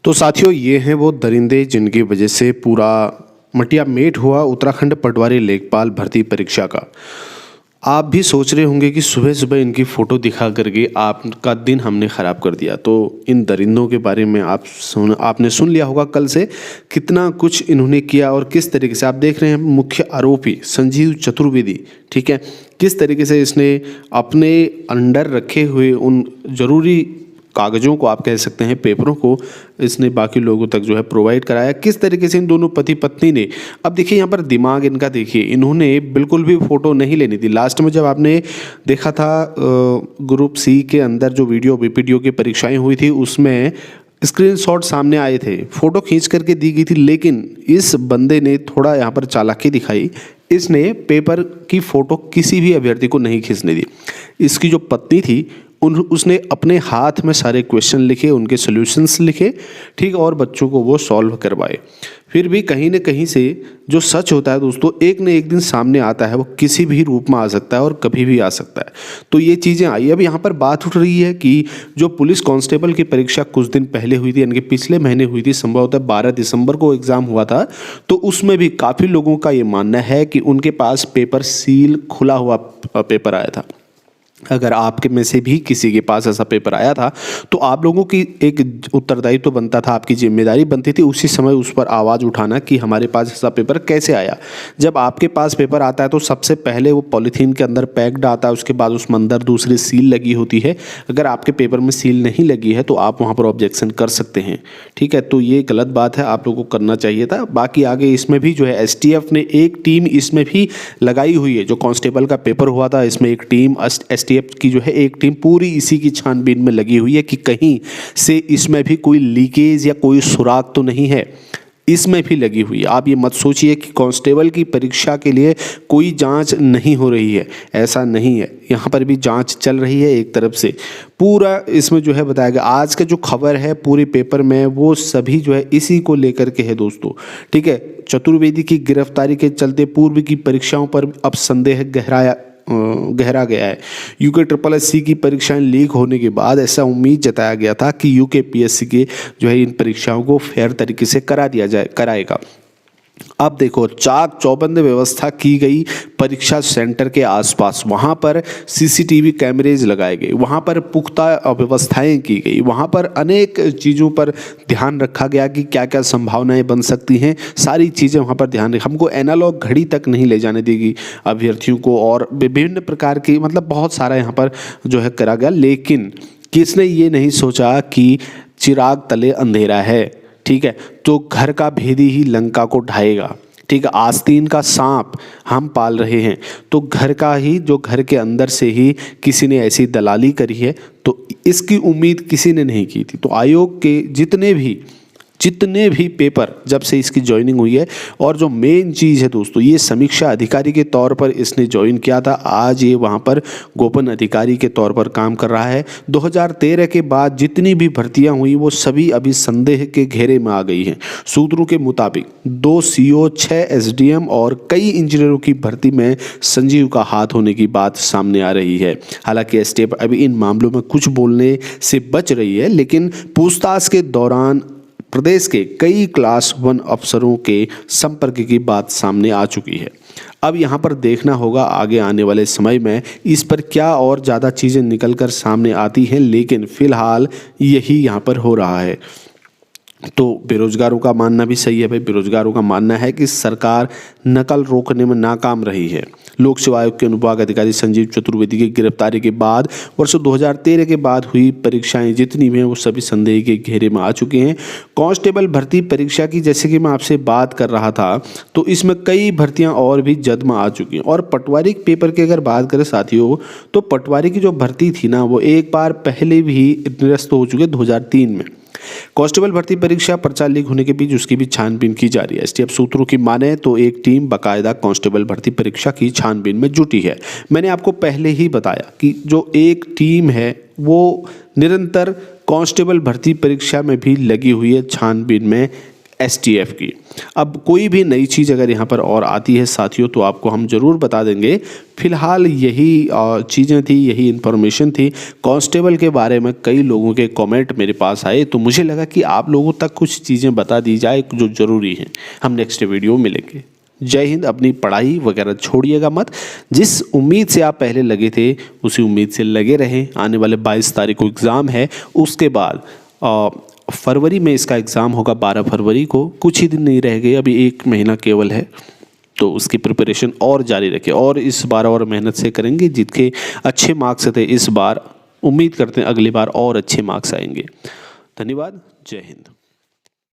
तो साथियों, ये हैं वो दरिंदे जिनकी वजह से पूरा मटिया मेट हुआ उत्तराखंड पटवारी लेखपाल भर्ती परीक्षा का। आप भी सोच रहे होंगे कि सुबह सुबह इनकी फ़ोटो दिखा करके आपका दिन हमने ख़राब कर दिया। तो इन दरिंदों के बारे में आपने सुन लिया होगा कल से कितना कुछ इन्होंने किया और किस तरीके से। आप देख रहे हैं मुख्य आरोपी संजीव चतुर्वेदी, ठीक है, किस तरीके से इसने अपने अंडर रखे हुए उन ज़रूरी कागज़ों को, आप कह सकते हैं पेपरों को, इसने बाकी लोगों तक जो है प्रोवाइड कराया। किस तरीके से इन दोनों पति पत्नी ने, अब देखिए यहाँ पर दिमाग इनका देखिए, इन्होंने बिल्कुल भी फ़ोटो नहीं लेनी थी। लास्ट में जब आपने देखा था ग्रुप सी के अंदर जो वीडियो बीपीडीओ की परीक्षाएं हुई थी उसमें स्क्रीनशॉट सामने आए थे, फ़ोटो खींच करके दी गई थी, लेकिन इस बंदे ने थोड़ा यहाँ पर चालाकी दिखाई। इसने पेपर की फ़ोटो किसी भी अभ्यर्थी को नहीं खींचने दी। इसकी जो पत्नी थी उसने अपने हाथ में सारे क्वेश्चन लिखे, उनके सॉल्यूशंस लिखे, ठीक, और बच्चों को वो सॉल्व करवाए। फिर भी कहीं ना कहीं से जो सच होता है दोस्तों, एक न एक दिन सामने आता है। वो किसी भी रूप में आ सकता है और कभी भी आ सकता है। तो ये चीज़ें आई। अब यहाँ पर बात उठ रही है कि जो पुलिस कांस्टेबल की परीक्षा कुछ दिन पहले हुई थी, यानी कि पिछले महीने हुई थी, संभवतः 12 दिसंबर को एग्ज़ाम हुआ था, तो उसमें भी काफ़ी लोगों का ये मानना है कि उनके पास पेपर सील खुला हुआ पेपर आया था। अगर आपके में से भी किसी के पास ऐसा पेपर आया था तो आप लोगों की एक उत्तरदायित्व तो बनता था, आपकी जिम्मेदारी बनती थी उसी समय उस पर आवाज़ उठाना कि हमारे पास ऐसा पेपर कैसे आया। जब आपके पास पेपर आता है तो सबसे पहले वो पॉलीथीन के अंदर पैक्ड आता है, उसके बाद उसमें अंदर दूसरी सील लगी होती है। अगर आपके पेपर में सील नहीं लगी है तो आप वहाँ पर ऑब्जेक्शन कर सकते हैं, ठीक है। तो ये गलत बात है, आप लोगों को करना चाहिए था। बाकी आगे इसमें भी जो है एसटीएफ ने एक टीम इसमें भी लगाई हुई है। जो कांस्टेबल का पेपर हुआ था इसमें एक टीम एसटीएफ की जो है एक टीम पूरी इसी की छानबीन में लगी हुई है कि कहीं से इसमें भी कोई लीकेज या कोई सुराग तो नहीं है। इसमें भी लगी हुई है। आप ये मत सोचिए कि कांस्टेबल की परीक्षा के लिए कोई जांच नहीं हो रही है, ऐसा नहीं है। यहाँ पर भी जांच चल रही है एक तरफ से। पूरा इसमें जो है बताया गया। आज का जो खबर है पूरे पेपर में वो सभी जो है इसी को लेकर के है दोस्तों, ठीक है। चतुर्वेदी की गिरफ्तारी के चलते पूर्व की परीक्षाओं पर अब संदेह गहरा गया है। यूके SSS की परीक्षाएं लीक होने के बाद ऐसा उम्मीद जताया गया था कि यूके PSC के जो है इन परीक्षाओं को फेयर तरीके से कराएगा। अब देखो, चाक चौबंद व्यवस्था की गई परीक्षा सेंटर के आसपास। वहाँ पर CCTV कैमरेज लगाए गए, वहाँ पर पुख्ता व्यवस्थाएं की गई, वहाँ पर अनेक चीज़ों पर ध्यान रखा गया कि क्या क्या संभावनाएं बन सकती हैं। सारी चीज़ें वहाँ पर ध्यान रखी। हमको एनालॉग घड़ी तक नहीं ले जाने देगी अभ्यर्थियों को, और विभिन्न प्रकार की मतलब बहुत सारा यहाँ पर जो है करा गया। लेकिन किसने ये नहीं सोचा कि चिराग तले अंधेरा है, ठीक है, तो घर का भेदी ही लंका को ढाएगा, ठीक है। आस्तीन का सांप हम पाल रहे हैं तो घर का ही, जो घर के अंदर से ही किसी ने ऐसी दलाली करी है, तो इसकी उम्मीद किसी ने नहीं की थी। तो आयोग के जितने भी पेपर जब से इसकी ज्वाइनिंग हुई है, और जो मेन चीज़ है दोस्तों, ये समीक्षा अधिकारी के तौर पर इसने ज्वाइन किया था। आज ये वहाँ पर गोपन अधिकारी के तौर पर काम कर रहा है। 2013 के बाद जितनी भी भर्तियां हुई वो सभी अभी संदेह के घेरे में आ गई हैं। सूत्रों के मुताबिक 2 CO, 6 SDM और कई इंजीनियरों की भर्ती में संजीव का हाथ होने की बात सामने आ रही है। हालांकि एसटीएफ अभी इन मामलों में कुछ बोलने से बच रही है, लेकिन पूछताछ के दौरान प्रदेश के कई क्लास 1 अफसरों के संपर्क की बात सामने आ चुकी है। अब यहाँ पर देखना होगा आगे आने वाले समय में इस पर क्या और ज़्यादा चीज़ें निकल कर सामने आती हैं, लेकिन फ़िलहाल यही यहाँ पर हो रहा है। तो बेरोजगारों का मानना भी सही है भाई। बेरोजगारों का मानना है कि सरकार नकल रोकने में नाकाम रही है। लोक सेवा आयोग के अनुभाग अधिकारी संजीव चतुर्वेदी की गिरफ्तारी के बाद वर्ष 2013 के बाद हुई परीक्षाएं जितनी भी हैं वो सभी संदेह के घेरे में आ चुके हैं। कांस्टेबल भर्ती परीक्षा की जैसे कि मैं आपसे बात कर रहा था, तो इसमें कई भर्तियां और भी जद में आ चुकी हैं। और पटवारी पेपर की अगर बात करें साथियों, तो पटवारी की जो भर्ती थी ना, वो एक बार पहले भी निरस्त हो चुके 2003 में। कांस्टेबल भर्ती परीक्षा पर्चा लीक होने के बीच उसकी भी छानबीन की जा रही है। एसटीएफ सूत्रों की माने तो एक टीम बाकायदा कांस्टेबल भर्ती परीक्षा की छानबीन में जुटी है। मैंने आपको पहले ही बताया कि जो एक टीम है वो निरंतर कांस्टेबल भर्ती परीक्षा में भी लगी हुई है छानबीन में। STF की। अब कोई भी नई चीज़ अगर यहाँ पर और आती है साथियों तो आपको हम ज़रूर बता देंगे। फ़िलहाल यही चीज़ें थी, यही इन्फॉर्मेशन थी। कांस्टेबल के बारे में कई लोगों के कमेंट मेरे पास आए तो मुझे लगा कि आप लोगों तक कुछ चीज़ें बता दी जाए जो ज़रूरी हैं। हम नेक्स्ट वीडियो में मिलेंगे। जय हिंद। अपनी पढ़ाई वगैरह छोड़िएगा मत। जिस उम्मीद से आप पहले लगे थे उसी उम्मीद से लगे रहें। आने वाले 22 तारीख को एग्ज़ाम है, उसके बाद फरवरी में इसका एग्ज़ाम होगा 12 फरवरी को। कुछ ही दिन नहीं रह गए, अभी 1 महीना केवल है, तो उसकी प्रिपरेशन और जारी रखें और इस बार और मेहनत से करेंगे। जितने अच्छे मार्क्स थे इस बार, उम्मीद करते हैं अगली बार और अच्छे मार्क्स आएंगे। धन्यवाद। जय हिंद।